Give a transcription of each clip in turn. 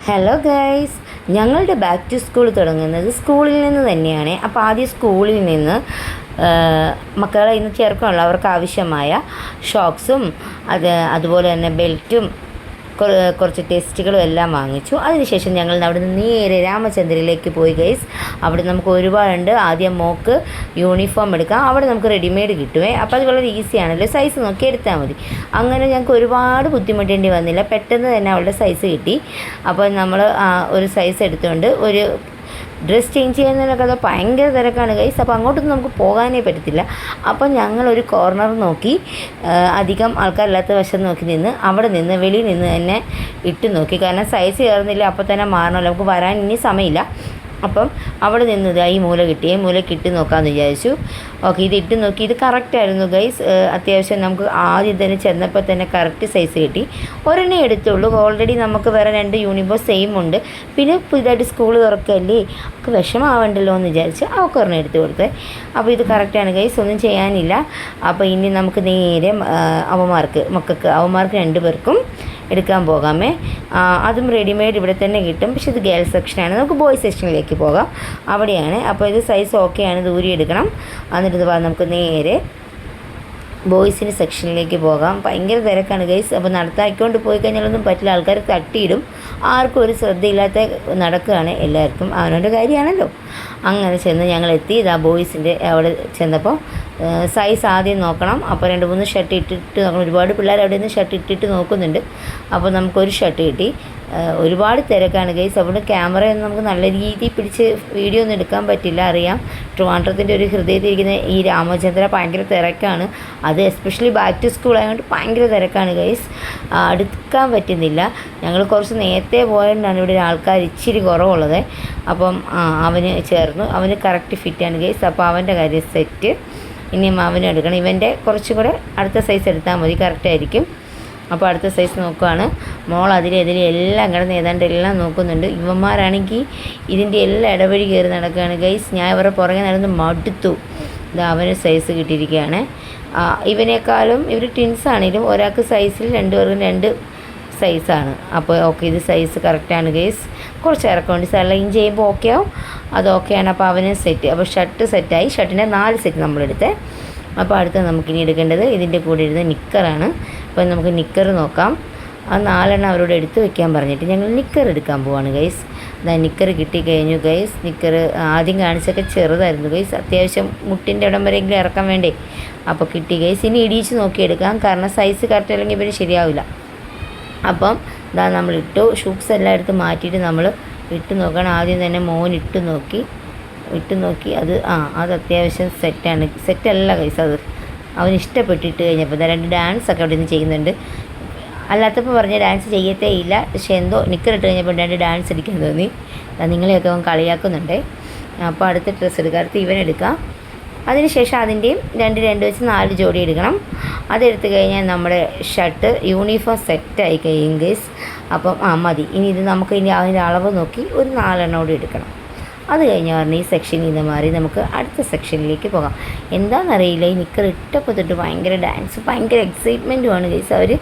Hello guys, ഞങ്ങളുടെ back to school തുടങ്ങുന്നത് സ്കൂളിൽ നിന്ന് തന്നെയാണ്. അപ്പോൾ ആദ്യം സ്കൂളിൽ നിന്ന് മക്കളെ ഇന്ന് ചേർക്കാനുള്ള അവർക്ക് ആവശ്യമായ ഷോക്സും അതുപോലെ തന്നെ ബെൽറ്റും കുറച്ച് ടെസ്റ്റുകളും എല്ലാം വാങ്ങിച്ചു. അതിനുശേഷം ഞങ്ങൾ അവിടെ നിന്ന് നേരെ രാമചന്ദ്രയിലേക്ക് പോയി ഗൈസ്. അവിടെ നമുക്ക് ഒരുപാടുണ്ട്. ആദ്യം മോക്ക് യൂണിഫോം എടുക്കാം, അവിടെ നമുക്ക് റെഡിമെയ്ഡ് കിട്ടുമേ. അപ്പോൾ അത് വളരെ ഈസിയാണല്ലോ, സൈസ് നോക്കി എടുത്താൽ മതി. അങ്ങനെ ഞങ്ങൾക്ക് ഒരുപാട് ബുദ്ധിമുട്ടേണ്ടി വന്നില്ല, പെട്ടെന്ന് തന്നെ അവളുടെ സൈസ് കിട്ടി. അപ്പോൾ നമ്മൾ ഒരു സൈസ് എടുത്തുകൊണ്ട് ഒരു ഡ്രസ്സ് ചേഞ്ച് ചെയ്യുന്നതിനൊക്കെ അത് ഭയങ്കര തിരക്കാണ് ഗൈസ്. അപ്പോൾ അങ്ങോട്ടൊന്നും നമുക്ക് പോകാനേ പറ്റത്തില്ല. അപ്പം ഞങ്ങളൊരു കോർണർ നോക്കി, അധികം ആൾക്കാരില്ലാത്ത വശം നോക്കി നിന്ന് അവിടെ നിന്ന് വെളിയിൽ നിന്ന് തന്നെ ഇട്ട് നോക്കി. കാരണം സൈസ് കയറുന്നില്ല, അപ്പോൾ തന്നെ മാറണമല്ലോ, നമുക്ക് വരാൻ ഇനി സമയമില്ല. അപ്പം അവിടെ നിന്ന് ഈ മൂല കിട്ടി, മൂലയ്ക്ക് ഇട്ട് നോക്കാമെന്ന് വിചാരിച്ചു. ഓക്കെ, ഇത് ഇട്ട് നോക്കി. ഇത് കറക്റ്റായിരുന്നു ഗൈസ്. അത്യാവശ്യം നമുക്ക് ആദ്യം തന്നെ ചെന്നപ്പോൾ തന്നെ കറക്റ്റ് സൈസ് കിട്ടി. ഒരെണ്ണേ എടുത്തുള്ളൂ. ഓൾറെഡി നമുക്ക് വേറെ 2 യൂണിഫോം സെയിം ഉണ്ട്. പിന്നെ പുതിയതായിട്ട് സ്കൂൾ തുറക്കല്ലേ, നമുക്ക് വിഷമാവണ്ടല്ലോ എന്ന് വിചാരിച്ച് അവൾക്ക് ഒരെണ്ണം എടുത്ത് കൊടുത്തത്. അപ്പോൾ ഇത് കറക്റ്റാണ് ഗൈസ്, ഒന്നും ചെയ്യാനില്ല. അപ്പോൾ ഇനി നമുക്ക് നേരെ അവന്മാർക്ക് 2 പേർക്കും എടുക്കാൻ പോകാമേ. അതും റെഡിമെയ്ഡ് ഇവിടെ തന്നെ കിട്ടും. പക്ഷേ ഇത് ഗേൾസ് സെക്ഷനാണ്. നമുക്ക് ബോയ്സ് സെക്ഷനിലേക്ക് പോകാം, അവിടെയാണ്. അപ്പോൾ ഇത് സൈസ് ഓക്കെയാണ്, ദൂരി എടുക്കണം. എന്നിട്ട് നമുക്ക് നേരെ ബോയ്സിൻ്റെ സെക്ഷനിലേക്ക് പോകാം. ഭയങ്കര തിരക്കാണ് ഗൈസ്. അപ്പോൾ നടത്താക്കിക്കൊണ്ട് പോയി കഴിഞ്ഞാലൊന്നും പറ്റില്ല, ആൾക്കാർ തട്ടിയിടും. ആർക്കും ഒരു ശ്രദ്ധയില്ലാത്ത നടക്കുകയാണ്, എല്ലാവർക്കും അവനവൻ്റെ കാര്യമാണല്ലോ. അങ്ങനെ ചെന്ന് ഞങ്ങൾ എത്തി. ഇതാ ബോയ്സിൻ്റെ അവിടെ ചെന്നപ്പോൾ സൈസ് ആദ്യം നോക്കണം. അപ്പോൾ 2-3 ഷർട്ട് ഇട്ടിട്ട് നോക്കണം. ഒരുപാട് പിള്ളേർ അവിടെ നിന്ന് ഷർട്ട് ഇട്ടിട്ട് നോക്കുന്നുണ്ട്. അപ്പോൾ നമുക്കൊരു ഷർട്ട് കിട്ടി. ഒരുപാട് തിരക്കാണ് ഗൈസ്. അതുകൊണ്ട് ക്യാമറയൊന്നും നമുക്ക് നല്ല രീതിയിൽ പിടിച്ച് വീഡിയോ ഒന്നും എടുക്കാൻ പറ്റില്ല, അറിയാം. ട്രിവാൻഡ്രത്തിൻ്റെ ഒരു ഹൃദയത്തിരിക്കുന്ന ഈ രാമചന്ദ്ര ഭയങ്കര തിരക്കാണ്. അത് എസ്പെഷ്യലി ബാക്ക് ടു സ്കൂൾ ആയതുകൊണ്ട് ഭയങ്കര തിരക്കാണ് ഗൈസ്. അടുക്കാൻ പറ്റുന്നില്ല. ഞങ്ങൾ കുറച്ച് നേരത്തെ പോയതുകൊണ്ടാണ് ഇവിടെ ആൾക്കാർ ഇച്ചിരി കുറവുള്ളത്. അപ്പം അവന് ചേർന്നു, അവന് കറക്റ്റ് ഫിറ്റാണ് ഗൈസ്. അപ്പോൾ അവൻ്റെ കാര്യം സെറ്റ്. ഇനിയും അവനും എടുക്കണം. ഇവൻ്റെ കുറച്ചും കൂടെ അടുത്ത സൈസ് എടുത്താൽ മതി, കറക്റ്റായിരിക്കും. അപ്പോൾ അടുത്ത സൈസ് നോക്കുകയാണ്. മോൾ അതിലെതിരെ എല്ലാം കിടന്ന് ഏതാണ്ട് എല്ലാം നോക്കുന്നുണ്ട്. ഇവന്മാരാണെങ്കിൽ ഇതിൻ്റെ എല്ലാം ഇടവഴി കയറി നടക്കുകയാണ് ഗൈസ്. ഞാൻ ഇവരുടെ പുറകെ നടന്ന് മടുത്തു. ഇത് അവന് സൈസ് കിട്ടിയിരിക്കുകയാണ്. ഇവനേക്കാളും ഇവർ ട്വിൻസാണെങ്കിലും ഒരാൾക്ക് സൈസിൽ 2 പേർക്കും 2 സൈസാണ്. അപ്പോൾ ഓക്കെ, ഇത് സൈസ് കറക്റ്റാണ് ഗൈസ്. കുറച്ച് ഇറക്കമുണ്ട്, സെലൈൻ ചെയ്യുമ്പോൾ ഓക്കെ ആവും. അത് ഓക്കെയാണ്. അപ്പോൾ അവന് സെറ്റ്. അപ്പോൾ ഷർട്ട് സെറ്റായി. ഷർട്ടിൻ്റെ 4 സെറ്റ് നമ്മളെടുത്തേ. അപ്പോൾ അടുത്ത് നമുക്കിനി എടുക്കേണ്ടത് ഇതിൻ്റെ കൂടെ ഇരുന്ന് നിക്കറാണ്. അപ്പോൾ നമുക്ക് നിക്കർ നോക്കാം. ആ 4 അവരോട് എടുത്ത് വെക്കാൻ പറഞ്ഞിട്ട് ഞങ്ങൾ നിക്കർ എടുക്കാൻ പോവാണ് ഗൈസ്. നിക്കർ കിട്ടിക്കഴിഞ്ഞു ഗൈസ്. നിക്കർ ആദ്യം കാണിച്ചൊക്കെ ചെറുതായിരുന്നു ഗൈസ്, അത്യാവശ്യം മുട്ടിൻ്റെ ഇടം വരെയെങ്കിലും ഇറക്കാൻ വേണ്ടേ. അപ്പോൾ കിട്ടി ഗൈസ്. ഇനി ഇടിച്ച് നോക്കിയെടുക്കാം, കാരണം സൈസ് കറക്റ്റ് അല്ലെങ്കിൽ ഇവർ ശരിയാവില്ല. അപ്പം നമ്മൾ ഇട്ടു. ഷൂസ് എല്ലാം എടുത്ത് മാറ്റിയിട്ട് നമ്മൾ ഇട്ട് നോക്കണം. ആദ്യം തന്നെ മോൻ ഇട്ട് നോക്കി. അത് അത്യാവശ്യം സെറ്റാണ്. സെറ്റല്ല ഗൈസ്, അത് അവന് ഇഷ്ടപ്പെട്ടിട്ട് കഴിഞ്ഞപ്പോൾ 2 ഡാൻസൊക്കെ അവിടെ നിന്ന് ചെയ്യുന്നുണ്ട്. അല്ലാത്തപ്പോൾ പറഞ്ഞ ഡാൻസ് ചെയ്യത്തേ ഇല്ല. പക്ഷേ എന്തോ നിക്കറിട്ട് കഴിഞ്ഞപ്പോൾ 2 ഡാൻസ് അടിക്കാൻ തോന്നി. നിങ്ങളെയൊക്കെ അവൻ കളിയാക്കുന്നുണ്ട്. അപ്പോൾ അടുത്ത ഡ്രസ്സ് എടുക്കുക. അടുത്ത് ഇവനെടുക്കാം. അതിനുശേഷം അതിൻ്റെയും 2 വെച്ച് 4 ജോഡി എടുക്കണം. അതെടുത്ത് കഴിഞ്ഞാൽ നമ്മുടെ ഷർട്ട് യൂണിഫോം സെറ്റായി കഴിയും ഗൈസ്. അപ്പം മതി. ഇനി ഇത് നമുക്ക് അതിൻ്റെ അളവ് നോക്കി ഒരു 4 കൂടി എടുക്കണം. അത് കഴിഞ്ഞ് പറഞ്ഞാൽ ഈ സെക്ഷനിൽ നിന്ന് മാറി നമുക്ക് അടുത്ത സെക്ഷനിലേക്ക് പോകാം. എന്താണെന്നറിയില്ല, ഈ നിക്കർ ഇട്ടപ്പോൾ തൊട്ട് ഭയങ്കര ഡാൻസ്, ഭയങ്കര എക്സൈറ്റ്മെൻറ്റുമാണ് ഗൈസ് അവർ.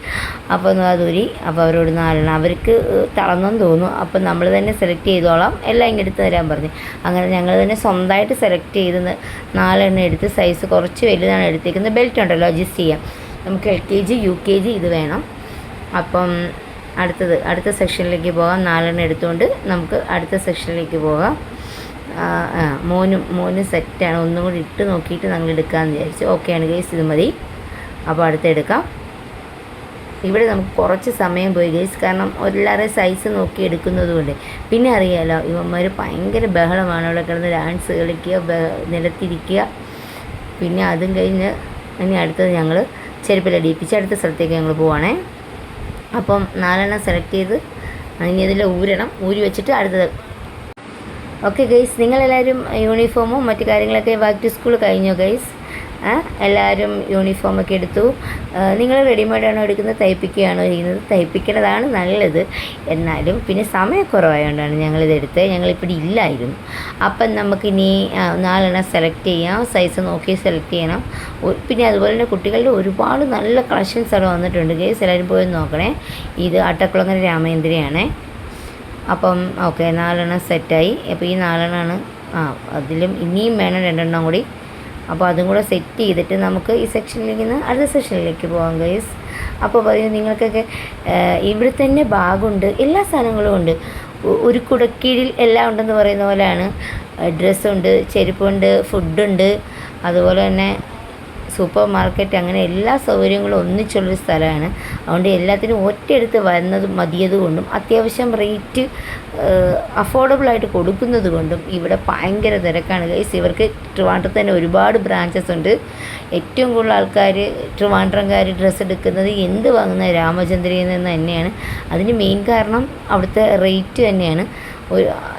അപ്പോൾ അതൊരു അപ്പോൾ അവരോട് 4 അവർക്ക് തളർന്നെന്ന് തോന്നുന്നു. അപ്പോൾ നമ്മൾ തന്നെ സെലക്ട് ചെയ്തോളാം, എല്ലാം ഇങ്ങെടുത്ത് തരാൻ പറഞ്ഞു. അങ്ങനെ ഞങ്ങൾ തന്നെ സ്വന്തമായിട്ട് സെലക്ട് ചെയ്ത് 4 എടുത്ത് സൈസ് കുറച്ച് വലുതാണ് എടുത്തേക്കുന്നത്. ബെൽറ്റ് ഉണ്ടല്ലോ, അഡ്ജസ്റ്റ് ചെയ്യാം. നമുക്ക് LKG UKG ഇത് വേണം. അപ്പം അടുത്ത സെക്ഷനിലേക്ക് പോകാം. 4 എടുത്തുകൊണ്ട് നമുക്ക് അടുത്ത സെക്ഷനിലേക്ക് പോകാം. മോന് സെറ്റാണ്. ഒന്നും കൂടി ഇട്ട് നോക്കിയിട്ട് ഞങ്ങൾ എടുക്കാമെന്ന് വിചാരിച്ചു. ഓക്കെയാണ് ഗൈസ്, ഇത് മതി. അപ്പോൾ അടുത്തെടുക്കാം. ഇവിടെ നമുക്ക് കുറച്ച് സമയം പോയി ഗൈസ്, കാരണം എല്ലാവരുടെ സൈസ് നോക്കി എടുക്കുന്നതുകൊണ്ട്. പിന്നെ അറിയാമല്ലോ, ഇവന്മാർ ഭയങ്കര ബഹളമാണ്. അവിടെ കിടന്ന് ഡാൻസ് കളിക്കുക, നിലത്തിരിക്കുക. പിന്നെ അതും കഴിഞ്ഞ് ഇനി അടുത്തത് ഞങ്ങൾ ചെരുപ്പിലടിപ്പിച്ച് അടുത്ത സ്ഥലത്തേക്ക് ഞങ്ങൾ പോവുകയാണേ. അപ്പം 4 സെലക്ട് ചെയ്ത് ഇനി അതിൽ ഊരി വെച്ചിട്ട് അടുത്തത്. ഓക്കെ ഗൈസ്, നിങ്ങളെല്ലാവരും യൂണിഫോമും മറ്റു കാര്യങ്ങളൊക്കെ ബാക്ക് ടു സ്കൂൾ കഴിഞ്ഞോ ഗൈസ്? എല്ലാവരും യൂണിഫോമൊക്കെ എടുത്തു. നിങ്ങൾ റെഡിമെയ്ഡാണോ എടുക്കുന്നത്, തയ്പ്പിക്കുകയാണോ ചെയ്യുന്നത്? തയ്പ്പിക്കുന്നതാണ് നല്ലത്. എന്നാലും പിന്നെ സമയക്കുറവായതുകൊണ്ടാണ് ഞങ്ങളിതെടുത്തത്. ഞങ്ങളിപ്പോൾ ഇല്ലായിരുന്നു. അപ്പം നമുക്കിനി 4 സെലക്ട് ചെയ്യാം. സൈസ് നോക്കി സെലക്ട് ചെയ്യണം. പിന്നെ അതുപോലെ തന്നെ കുട്ടികളുടെ ഒരുപാട് നല്ല കളക്ഷൻസ് അവിടെ വന്നിട്ടുണ്ട് ഗൈസ്. എല്ലാവരും പോയി നോക്കണേ. ഇത് അട്ടക്കുളങ്ങര രാമേന്ദ്രയാണ്. അപ്പം ഓക്കെ 4 സെറ്റായി. അപ്പോൾ ഈ 4 അതിലും ഇനിയും വേണം 2 കൂടി. അപ്പോൾ അതും കൂടെ സെറ്റ് ചെയ്തിട്ട് നമുക്ക് ഈ സെക്ഷനിലേക്ക് നിന്ന് അടുത്ത സെക്ഷനിലേക്ക് പോകാം ഗൈസ്. അപ്പോൾ പറയും നിങ്ങൾക്കൊക്കെ ഇവിടെ തന്നെ ബാഗുണ്ട്, എല്ലാ സാധനങ്ങളും ഉണ്ട്, ഒരു കുടക്കീഴിൽ എല്ലാം ഉണ്ടെന്ന് പറയുന്ന പോലെയാണ്. ഡ്രസ്സുണ്ട്, ചെരുപ്പുണ്ട്, ഫുഡുണ്ട്, അതുപോലെ തന്നെ സൂപ്പർ മാർക്കറ്റ്, അങ്ങനെ എല്ലാ സൗകര്യങ്ങളും ഒന്നിച്ചുള്ളൊരു സ്ഥലമാണ്. അതുകൊണ്ട് എല്ലാത്തിനും ഒറ്റയെടുത്ത് വരുന്നത് മതിയത് കൊണ്ടും അത്യാവശ്യം റേറ്റ് അഫോർഡബിളായിട്ട് കൊടുക്കുന്നത് കൊണ്ടും ഇവിടെ ഭയങ്കര തിരക്കാണ് ഗൈസ്. ഇവർക്ക് ട്രിവാൻഡ്രത്ത് തന്നെ ഒരുപാട് ബ്രാഞ്ചസ് ഉണ്ട്. ഏറ്റവും കൂടുതൽ ആൾക്കാർ ട്രിവാൻഡ്രംകാർ ഡ്രസ്സ് എടുക്കുന്നത് എന്ത് വാങ്ങുന്ന രാമചന്ദ്രയിൽ നിന്ന് തന്നെയാണ്. അതിന് മെയിൻ കാരണം അവിടുത്തെ റേറ്റ് തന്നെയാണ്.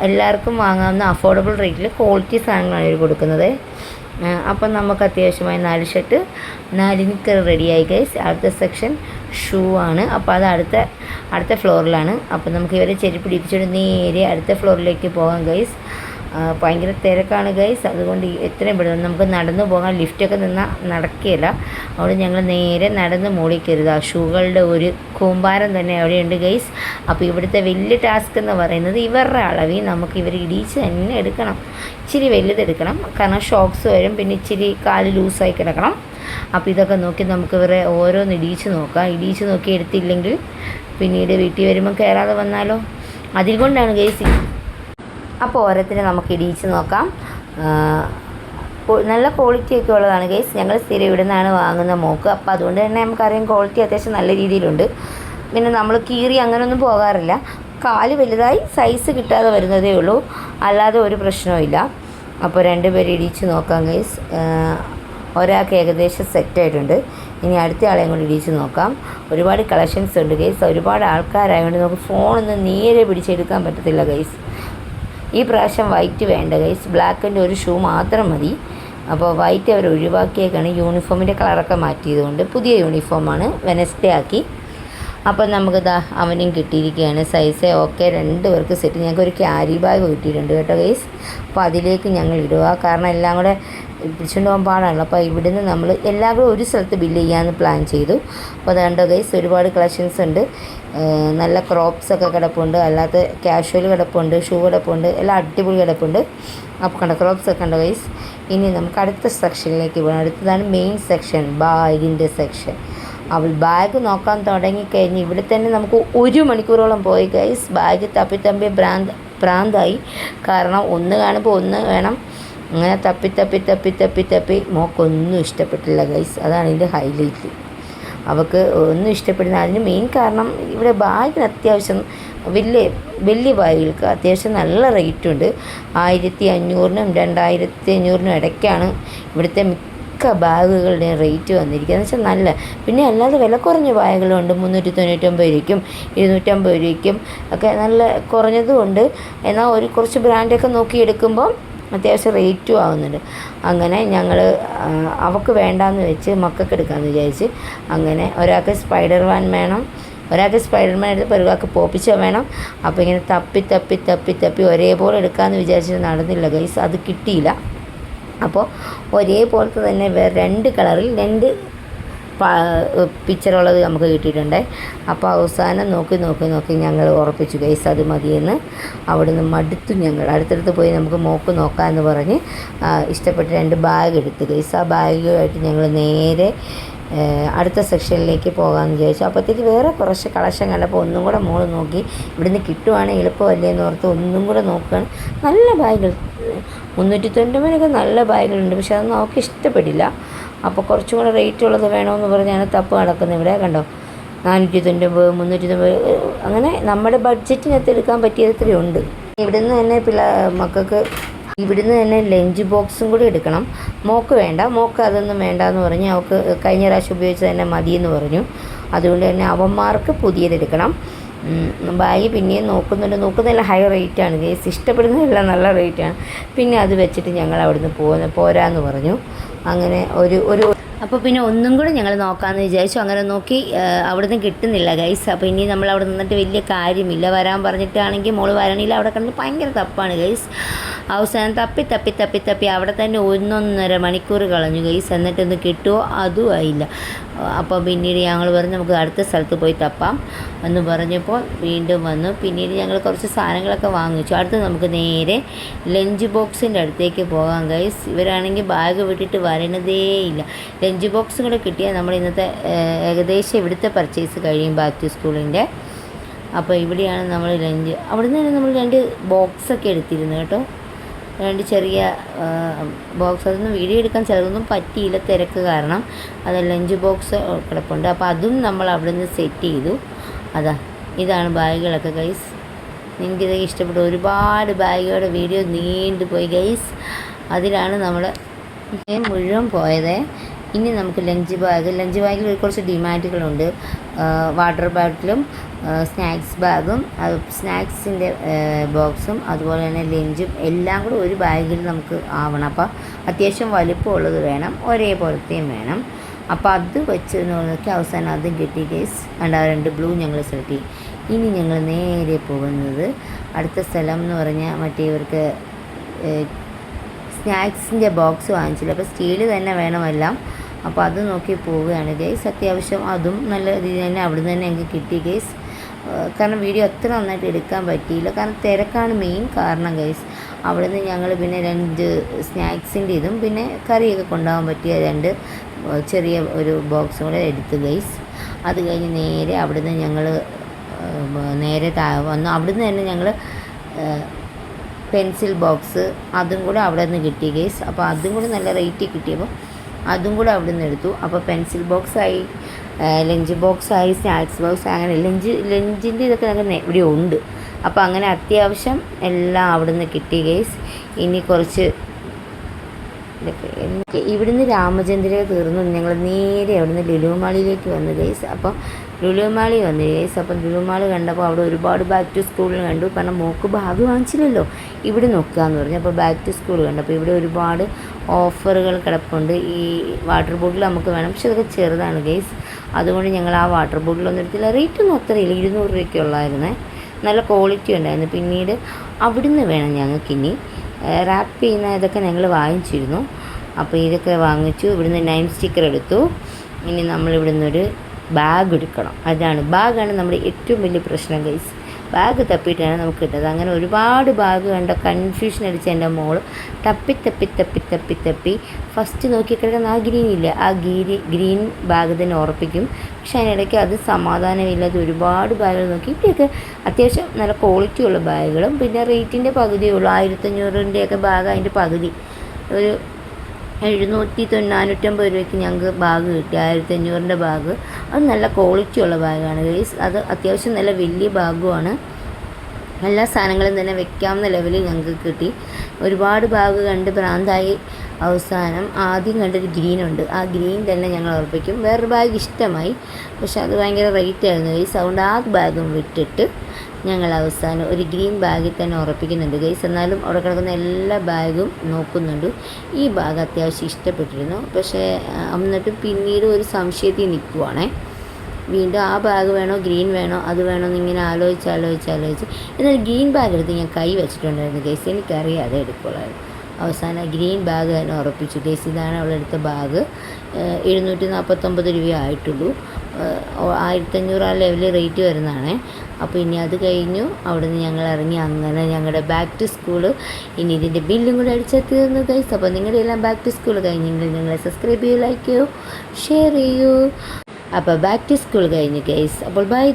എല്ലാവർക്കും വാങ്ങാവുന്ന അഫോർഡബിൾ റേറ്റിൽ ക്വാളിറ്റി സാധനങ്ങളാണ് ഇവർ കൊടുക്കുന്നത്. അപ്പം നമുക്ക് അത്യാവശ്യമായി 4 ഷർട്ട് 4 നിക്കർ റെഡിയായി ഗൈസ്. അടുത്ത സെക്ഷൻ ഷൂ ആണ്. അപ്പോൾ അത് അടുത്ത ഫ്ലോറിലാണ്. അപ്പോൾ നമുക്ക് ഇവരെ ചെരുപ്പ് പിടിപ്പിച്ചിട്ട് നേരെ അടുത്ത ഫ്ലോറിലേക്ക് പോകാം ഗൈസ്. ഭയങ്കര തിരക്കാണ് ഗൈസ്. അതുകൊണ്ട് എത്രയും പെട്ടെന്ന് നമുക്ക് നടന്നു പോകാൻ, ലിഫ്റ്റൊക്കെ നിന്നാൽ നടക്കുകയില്ല. അതുകൊണ്ട് ഞങ്ങൾ നേരെ നടന്ന് മുകളിൽ കയറുക. ഷൂകളുടെ ഒരു കൂമ്പാരം തന്നെ അവിടെയുണ്ട് ഗൈസ്. അപ്പോൾ ഇവിടുത്തെ വലിയ ടാസ്ക് എന്ന് പറയുന്നത് ഇവരുടെ അളവിൽ നമുക്ക് ഇവർ ഇടിച്ച് തന്നെ എടുക്കണം. ഇച്ചിരി വലുതെടുക്കണം, കാരണം ഷോക്സ് വരും, പിന്നെ ഇച്ചിരി കാല് ലൂസായി കിടക്കണം. അപ്പോൾ ഇതൊക്കെ നോക്കി നമുക്ക് ഇവരെ ഓരോന്ന് ഇടിച്ച് നോക്കാം. ഇടിച്ച് നോക്കി എടുത്തില്ലെങ്കിൽ പിന്നീട് വീട്ടിൽ വരുമ്പോൾ കയറാതെ വന്നാലോ, അതുകൊണ്ടാണ് ഗൈസ്. അപ്പോൾ ഓരോരുത്തരെ നമുക്ക് ഇടിച്ച് നോക്കാം. നല്ല ക്വാളിറ്റിയൊക്കെ ഉള്ളതാണ് ഗൈസ്. ഞങ്ങൾ സ്ഥിരം ഇവിടെ നിന്നാണ് വാങ്ങുന്ന മോക്ക്. അപ്പോൾ അതുകൊണ്ട് തന്നെ നമുക്കറിയാം ക്വാളിറ്റി അത്യാവശ്യം നല്ല രീതിയിലുണ്ട്. പിന്നെ നമ്മൾ കീറി അങ്ങനെയൊന്നും പോകാറില്ല. കാല് വലുതായി സൈസ് കിട്ടാതെ വരുന്നതേ ഉള്ളൂ, അല്ലാതെ ഒരു പ്രശ്നവുമില്ല. അപ്പോൾ 2 പേര് ഇടിച്ച് നോക്കാം ഗൈസ്. ഒരാൾക്ക് ഏകദേശം സെറ്റായിട്ടുണ്ട്. ഇനി അടുത്ത ആളെയും കൂടി ഇടിച്ച് നോക്കാം. ഒരുപാട് കളക്ഷൻസ് ഉണ്ട് ഗൈസ്. ഒരുപാട് ആൾക്കാരായതുകൊണ്ട് നമുക്ക് ഫോണൊന്നും നേരെ പിടിച്ചെടുക്കാൻ പറ്റത്തില്ല ഗൈസ്. ഈ പ്രാവശ്യം വൈറ്റ് വേണ്ട ഗൈസ്, ബ്ലാക്കിൻ്റെ ഒരു ഷൂ മാത്രം മതി. അപ്പോൾ വൈറ്റ് അവർ ഒഴിവാക്കിയേക്കാണ്. യൂണിഫോമിൻ്റെ കളറൊക്കെ മാറ്റിയതുകൊണ്ട് പുതിയ യൂണിഫോമാണ്, വെനസ്ഡേ ആക്കി. അപ്പോൾ നമുക്ക് അവനും കിട്ടിയിരിക്കുകയാണ്. സൈസ് ഓക്കെ, 2 പേർക്ക് സെറ്റ്. ഞങ്ങൾക്ക് ഒരു ക്യാരി ബാഗ് കിട്ടിയിട്ടുണ്ട് കേട്ടോ ഗൈസ്. അപ്പോൾ അതിലേക്ക് ഞങ്ങൾ ഇടുക, കാരണം എല്ലാം കൂടെ പിടിച്ചുകൊണ്ട് പോകാൻ പാടാണല്ലോ. അപ്പോൾ ഇവിടുന്ന് നമ്മൾ എല്ലാവരും ഒരു സ്ഥലത്ത് ബില്ല് ചെയ്യാമെന്ന് പ്ലാൻ ചെയ്തു. അപ്പോൾ അത് കണ്ടോ ഗൈസ്, ഒരുപാട് കളക്ഷൻസ് ഉണ്ട്. നല്ല ക്രോപ്സൊക്കെ കിടപ്പുണ്ട്, അല്ലാത്ത ക്യാഷ്വൽ കിടപ്പുണ്ട്, ഷൂ കിടപ്പുണ്ട്, എല്ലാം അടിപൊളി കിടപ്പുണ്ട്. അപ്പോൾ കണ്ടോ ക്രോപ്സൊക്കെ കണ്ടോ ഗൈസ്. ഇനി നമുക്ക് അടുത്ത സെക്ഷനിലേക്ക് പോകണം. അടുത്തതാണ് മെയിൻ സെക്ഷൻ, ബാഗിൻ്റെ സെക്ഷൻ. അവൾ ബാഗ് നോക്കാൻ തുടങ്ങിക്കഴിഞ്ഞ് ഇവിടെ തന്നെ നമുക്ക് 1 മണിക്കൂറോളം പോയി ഗൈസ്. ബാഗ് തപ്പി ഭ്രാന്തായി, കാരണം ഒന്ന് കാണുമ്പോൾ ഒന്ന് വേണം. അങ്ങനെ തപ്പി മോക്കൊന്നും ഇഷ്ടപ്പെട്ടില്ല ഗൈസ്. അതാണ് ഇതിൻ്റെ ഹൈലൈറ്റ്. അവൾക്ക് ഒന്നും ഇഷ്ടപ്പെടുന്ന അതിന് മെയിൻ കാരണം ഇവിടെ ബാഗിന് അത്യാവശ്യം വലിയ ബാഗുകൾക്ക് അത്യാവശ്യം നല്ല റേറ്റുണ്ട്. 1500-നും 2500-നും ഇടയ്ക്കാണ് ഇവിടുത്തെ മിക്ക ബാഗുകളുടെ റേറ്റ് വന്നിരിക്കുക. എന്ന് വെച്ചാൽ നല്ല, പിന്നെ അല്ലാതെ വില കുറഞ്ഞ ബാഗുകളുണ്ട്. 399 രൂപയ്ക്കും 250 രൂപയ്ക്കും ഒക്കെ നല്ല കുറഞ്ഞതുമുണ്ട്. എന്നാൽ കുറച്ച് ബ്രാൻഡൊക്കെ നോക്കി എടുക്കുമ്പോൾ അത്യാവശ്യം റേറ്റും ആവുന്നുണ്ട്. അങ്ങനെ ഞങ്ങൾ അവൾക്ക് വേണ്ടാന്ന് വെച്ച് മക്കൾക്ക് എടുക്കാമെന്ന് വിചാരിച്ച്, അങ്ങനെ ഒരാൾക്ക് സ്പൈഡർമാൻ വേണം, ഒരാൾക്ക് സ്പൈഡർമാൻ എടുത്ത് ഒരാൾക്ക് പോപ്പിച്ച വേണം. അപ്പോൾ ഇങ്ങനെ തപ്പി ഒരേപോലെ എടുക്കാമെന്ന് വിചാരിച്ചിട്ട് നടന്നില്ല ഗൈസ്, അത് കിട്ടിയില്ല. അപ്പോൾ ഒരേപോലത്തെ തന്നെ വേറെ 2 കളറിൽ 2 പിക്ചറുള്ളത് നമുക്ക് കിട്ടിയിട്ടുണ്ട്. അപ്പോൾ അവസാനം നോക്കി ഞങ്ങൾ ഉറപ്പിച്ചു ഗൈസ് അത് മതിയെന്ന്. അവിടുന്ന് മടുത്തു. ഞങ്ങൾ അടുത്തടുത്ത് പോയി നമുക്ക് മോക്ക് നോക്കാമെന്ന് പറഞ്ഞ് ഇഷ്ടപ്പെട്ട 2 ബാഗ് എടുത്തു ഗൈസ്. ആ ബാഗുമായിട്ട് ഞങ്ങൾ നേരെ അടുത്ത സെക്ഷനിലേക്ക് പോകാമെന്ന് വിചാരിച്ചു. അപ്പോഴത്തേക്ക് വേറെ കുറച്ച് കളക്ഷൻ കണ്ടപ്പോൾ ഒന്നും കൂടെ മോള് നോക്കി, ഇവിടുന്ന് കിട്ടുവാണെങ്കിൽ എളുപ്പമല്ലേ എന്ന് ഓർത്ത് ഒന്നും കൂടെ നോക്കുകയാണ്. നല്ല ബാഗുകൾ 399 നല്ല ബാഗുകളുണ്ട്, പക്ഷെ അതൊന്നും അവൾക്ക് ഇഷ്ടപ്പെടില്ല. അപ്പോൾ കുറച്ചും കൂടെ റേറ്റ് ഉള്ളത് വേണമെന്ന് പറഞ്ഞാണ് തപ്പ് നടക്കുന്നത്. ഇവിടെ കണ്ടോ 490, 390, അങ്ങനെ നമ്മുടെ ബഡ്ജറ്റിനകത്ത് എടുക്കാൻ പറ്റിയത്രയുണ്ട്. ഇവിടുന്ന് തന്നെ മക്കൾക്ക് ഇവിടുന്ന് തന്നെ ലഞ്ച് ബോക്സും കൂടി എടുക്കണം. മോക്ക് വേണ്ട, മോക്ക് അതൊന്നും വേണ്ടാന്ന് പറഞ്ഞ് അവൾക്ക് കഴിഞ്ഞ പ്രാവശ്യം ഉപയോഗിച്ച് തന്നെ മതിയെന്ന് പറഞ്ഞു. അതുകൊണ്ട് തന്നെ അവന്മാർക്ക് പുതിയതെടുക്കണം. ബാഗ് പിന്നെയും നോക്കുന്നതെല്ലാം ഹൈ റേറ്റാണ് കേസ്, ഇഷ്ടപ്പെടുന്നതെല്ലാം നല്ല റേറ്റാണ്. പിന്നെ അത് വെച്ചിട്ട് ഞങ്ങൾ അവിടുന്ന് പോരാന്ന് പറഞ്ഞു. അങ്ങനെ അപ്പോൾ പിന്നെ ഒന്നും കൂടെ ഞങ്ങൾ നോക്കാമെന്ന് വിചാരിച്ചു. അങ്ങനെ നോക്കി അവിടുന്ന് കിട്ടുന്നില്ല ഗൈസ്. അപ്പോൾ ഇനി നമ്മൾ അവിടെ നിന്നിട്ട് വലിയ കാര്യമില്ല. വരാൻ പറഞ്ഞിട്ടാണെങ്കിൽ മോള് വരണില്ല, അവിടെ കിടന്ന് ഭയങ്കര തപ്പാണ് ഗൈസ്. അവസാനം തപ്പി അവിടെ തന്നെ 1.5 മണിക്കൂർ കളഞ്ഞു ഗൈസ്. എന്നിട്ടൊന്ന് കിട്ടുമോ അതും ആയില്ല. അപ്പോൾ പിന്നീട് ഞങ്ങൾ പറഞ്ഞു നമുക്ക് അടുത്ത സ്ഥലത്ത് പോയി തപ്പാം എന്ന് പറഞ്ഞപ്പോൾ വീണ്ടും വന്നു. പിന്നീട് ഞങ്ങൾ കുറച്ച് സാധനങ്ങളൊക്കെ വാങ്ങിച്ചു. അടുത്ത് നമുക്ക് നേരെ ലഞ്ച് ബോക്സിൻ്റെ അടുത്തേക്ക് പോകാം ഗൈസ്. ഇവരാണെങ്കിൽ ബാഗ് വിട്ടിട്ട് വരണതേ ഇല്ല. ലഞ്ച് ബോക്സും കൂടെ കിട്ടിയാൽ നമ്മൾ ഇന്നത്തെ ഏകദേശം ഇവിടുത്തെ പർച്ചേസ് കഴിയും ബാക്ക് ടു സ്കൂളിൻ്റെ. അപ്പോൾ ഇവിടെയാണ് നമ്മൾ ലഞ്ച്. അവിടെ നിന്ന് തന്നെ നമ്മൾ 2 ബോക്സൊക്കെ എടുത്തിരുന്നു കേട്ടോ. 2 ചെറിയ ബോക്സ്. അതൊന്നും വീഡിയോ എടുക്കാൻ ചിലതൊന്നും പറ്റിയില്ല തിരക്ക് കാരണം. അത് ലഞ്ച് ബോക്സ് കിടപ്പുണ്ട്. അപ്പോൾ അതും നമ്മൾ അവിടെ നിന്ന് സെറ്റ് ചെയ്തു. ഇതാണ് ബാഗുകളൊക്കെ ഗൈസ്. നിങ്ങൾക്കിത് ഇഷ്ടപ്പെട്ടു. ഒരുപാട് ബാഗുകളുടെ വീഡിയോ നീണ്ടുപോയി ഗൈസ്. അതിലാണ് നമ്മൾ മുഴുവൻ പോയത്. ഇനി നമുക്ക് ലഞ്ച് ബാഗിൽ കുറച്ച് ഡിമാൻഡുകളുണ്ട്. വാട്ടർ ബാറ്റിലും സ്നാക്സ് ബാഗും സ്നാക്സിൻ്റെ ബോക്സും അതുപോലെ തന്നെ ലഞ്ചും എല്ലാം കൂടെ ഒരു ബാഗിൽ നമുക്ക് ആവണം. അപ്പോൾ അത്യാവശ്യം വലിപ്പമുള്ളത് വേണം, ഒരേപോലത്തെയും വേണം. അപ്പോൾ അത് വെച്ച് നോക്കി അവസാനം അതും കിട്ടി ഗൈസ്. 2 ബ്ലൂ ഞങ്ങൾ സെലക്ട് ചെയ്യും. ഇനി ഞങ്ങൾ നേരെ പോകുന്നത് അടുത്ത സ്ഥലം എന്ന് പറഞ്ഞാൽ മറ്റേ ഇവർക്ക് സ്നാക്സിൻ്റെ ബോക്സ് വാങ്ങിച്ചില്ല. അപ്പോൾ സ്റ്റീൽ തന്നെ വേണമെല്ലാം. അപ്പോൾ അത് നോക്കി പോവുകയാണ് ഗൈസ്. അത്യാവശ്യം അതും നല്ല രീതിയിൽ തന്നെ അവിടെ നിന്ന് തന്നെ ഞങ്ങൾക്ക് കിട്ടി ഗൈസ്. കാരണം വീഡിയോ അത്ര നന്നായിട്ട് എടുക്കാൻ പറ്റിയില്ല. കാരണം തിരക്കാണ് മെയിൻ കാരണം ഗൈസ്. അവിടെ നിന്ന് ഞങ്ങൾ പിന്നെ 2 സ്നാക്സിൻ്റെ ഇതും പിന്നെ കറിയൊക്കെ കൊണ്ടുപോകാൻ പറ്റിയ 2 ചെറിയ ഒരു ബോക്സും കൂടെ എടുത്തു ഗൈസ്. അത് കഴിഞ്ഞ് നേരെ അവിടെ നിന്ന് ഞങ്ങൾ നേരെ വന്നു. അവിടെ നിന്ന് തന്നെ ഞങ്ങൾ പെൻസിൽ ബോക്സ് അതും കൂടെ അവിടെ നിന്ന് കിട്ടി ഗൈസ്. അപ്പോൾ അതും കൂടെ നല്ല റേറ്റ് കിട്ടിയപ്പോൾ അതും കൂടെ അവിടെ നിന്ന് എടുത്തു. അപ്പോൾ പെൻസിൽ ബോക്സായി, ലഞ്ച് ബോക്സായി, സ്നാക്സ് ബോക്സ്, അങ്ങനെ ലഞ്ചിൻ്റെ ഇതൊക്കെ ഞങ്ങൾക്ക് ഇവിടെ ഉണ്ട്. അപ്പോൾ അങ്ങനെ അത്യാവശ്യം എല്ലാം അവിടെ നിന്ന് കിട്ടി ഗൈസ്. ഇനി കുറച്ച് ഇവിടുന്ന് രാമചന്ദ്ര തീർന്നു ഞങ്ങൾ നേരെ അവിടുന്ന് ലുലു മാളിലേക്ക് വന്നു ഗൈസ്. അപ്പം ലുലു മാളി വന്നു ഗൈസ്. അപ്പം ലുലു മാളി കണ്ടപ്പോൾ അവിടെ ഒരുപാട് ബാക്ക് ടു സ്കൂളിൽ കണ്ടു. കാരണം മോക്ക് ബാഗ് വാങ്ങിച്ചില്ലല്ലോ, ഇവിടെ നോക്കുകയെന്ന് പറഞ്ഞു. അപ്പോൾ ബാക്ക് ടു സ്കൂൾ കണ്ടു. അപ്പോൾ ഇവിടെ ഒരുപാട് ഓഫറുകൾ കിടപ്പുണ്ട്. ഈ വാട്ടർ ബോട്ടിൽ നമുക്ക് വേണം, പക്ഷെ അതൊക്കെ ചെറുതാണ് ഗൈസ്. അതുകൊണ്ട് ഞങ്ങൾ ആ വാട്ടർ ബോട്ടിലൊന്നും എടുത്തില്ല. റേറ്റൊന്നും അത്രയില്ല, 200 രൂപയ്ക്ക് ഉള്ളായിരുന്നേ. നല്ല ക്വാളിറ്റി ഉണ്ടായിരുന്നു. പിന്നീട് അവിടുന്ന് വേണം ഞങ്ങൾക്കിനി റാപ്പ് ചെയ്യുന്ന ഇതൊക്കെ ഞങ്ങൾ വാങ്ങിച്ചിരുന്നു. അപ്പോൾ ഇതൊക്കെ വാങ്ങിച്ചു. ഇവിടുന്ന് നെയിം സ്റ്റിക്കർ എടുത്തു. ഇനി നമ്മളിവിടുന്നൊരു ബാഗ് എടുക്കണം. ബാഗാണ് നമ്മുടെ ഏറ്റവും വലിയ പ്രശ്നം ഗൈസ്. ബാഗ് തപ്പിയിട്ടാണ് നമുക്ക് കിട്ടുന്നത്. അങ്ങനെ ഒരുപാട് ബാഗ് കണ്ട കൺഫ്യൂഷൻ അടിച്ച് എൻ്റെ മോൾ തപ്പി ഫസ്റ്റ് നോക്കി കിടക്കുന്ന ആ ഗ്രീൻ ഇല്ല, ആ ഗ്രീൻ ബാഗ് തന്നെ ഉറപ്പിക്കും. പക്ഷെ അതിനിടയ്ക്ക് അത് സമാധാനമില്ലാതെ ഒരുപാട് ബാഗുകൾ നോക്കി. ഇവിടെയൊക്കെ അത്യാവശ്യം നല്ല ക്വാളിറ്റിയുള്ള ബാഗുകളും പിന്നെ റേറ്റിൻ്റെ പകുതിയുള്ളൂ. 1500-ൻ്റെയൊക്കെ ബാഗ് അതിൻ്റെ പകുതി ഒരു 450 രൂപയ്ക്ക് ഞങ്ങൾക്ക് ബാഗ് കിട്ടി. 1500-ൻ്റെ ബാഗ്. അത് നല്ല ക്വാളിറ്റിയുള്ള ബാഗാണ് ഗൈസ്. അത് അത്യാവശ്യം നല്ല വലിയ ബാഗുമാണ്. എല്ലാ സാധനങ്ങളും തന്നെ വെക്കാവുന്ന ലെവലിൽ ഞങ്ങൾക്ക് കിട്ടി. ഒരുപാട് ബാഗ് കണ്ട് ഭ്രാന്തായി. അവസാനം ആദ്യം കണ്ടൊരു ഗ്രീനുണ്ട്, ആ ഗ്രീൻ തന്നെ ഞങ്ങൾ ഉറപ്പിക്കും. വേറൊരു ബാഗ് ഇഷ്ടമായി, പക്ഷെ അത് ഭയങ്കര റേറ്റ് ആയിരുന്നു ഗൈസ്. അതുകൊണ്ട് ആ ബാഗും വിട്ടിട്ട് ഞങ്ങൾ അവസാനം ഒരു ഗ്രീൻ ബാഗിൽ തന്നെ ഉറപ്പിക്കുന്നുണ്ട് ഗൈസ്. എന്നാലും അവിടെ കിടക്കുന്ന എല്ലാ ബാഗും നോക്കുന്നുണ്ട്. ഈ ബാഗ് അത്യാവശ്യം ഇഷ്ടപ്പെട്ടിരുന്നു. പക്ഷേ എന്നിട്ടും പിന്നീട് ഒരു സംശയത്തിൽ നിൽക്കുവാണേ. വീണ്ടും ആ ബാഗ് വേണോ ഗ്രീൻ വേണോ അത് വേണോ എന്നിങ്ങനെ ആലോചിച്ച് എന്നാൽ ഗ്രീൻ ബാഗ് എടുത്ത് ഞാൻ കൈ വെച്ചിട്ടുണ്ടായിരുന്നു ഗൈസ്. എനിക്കറിയാതെ എടുക്കുള്ളായിരുന്നു. അവസാനം ഗ്രീൻ ബാഗ് തന്നെ ഉറപ്പിച്ചു ഗൈസ്. ഇതാണ് അവളെടുത്ത ബാഗ്. 749 രൂപ ആയിട്ടുള്ളൂ. 1500 ആ ലെവലിൽ റേറ്റ് വരുന്നതാണ്. അപ്പോൾ ഇനി അത് കഴിഞ്ഞു. അവിടെ നിന്ന് ഞങ്ങൾ ഇറങ്ങി. അങ്ങനെ ഞങ്ങളുടെ ബാക്ക് ടു സ്കൂള് ഇനി ഇതിൻ്റെ ബില്ലും കൂടെ അടിച്ചാൽ തീർന്നു ഗൈസ്. അപ്പോൾ നിങ്ങളുടെ എല്ലാം ബാക്ക് ടു സ്കൂൾ കഴിഞ്ഞെങ്കിൽ നിങ്ങളെ സബ്സ്ക്രൈബ് ചെയ്യൂ, ലൈക്ക് ചെയ്യൂ, ഷെയർ ചെയ്യൂ. അപ്പോൾ ബാക്ക് ടു സ്കൂൾ കഴിഞ്ഞു ഗൈസ്. അപ്പോൾ ബൈ.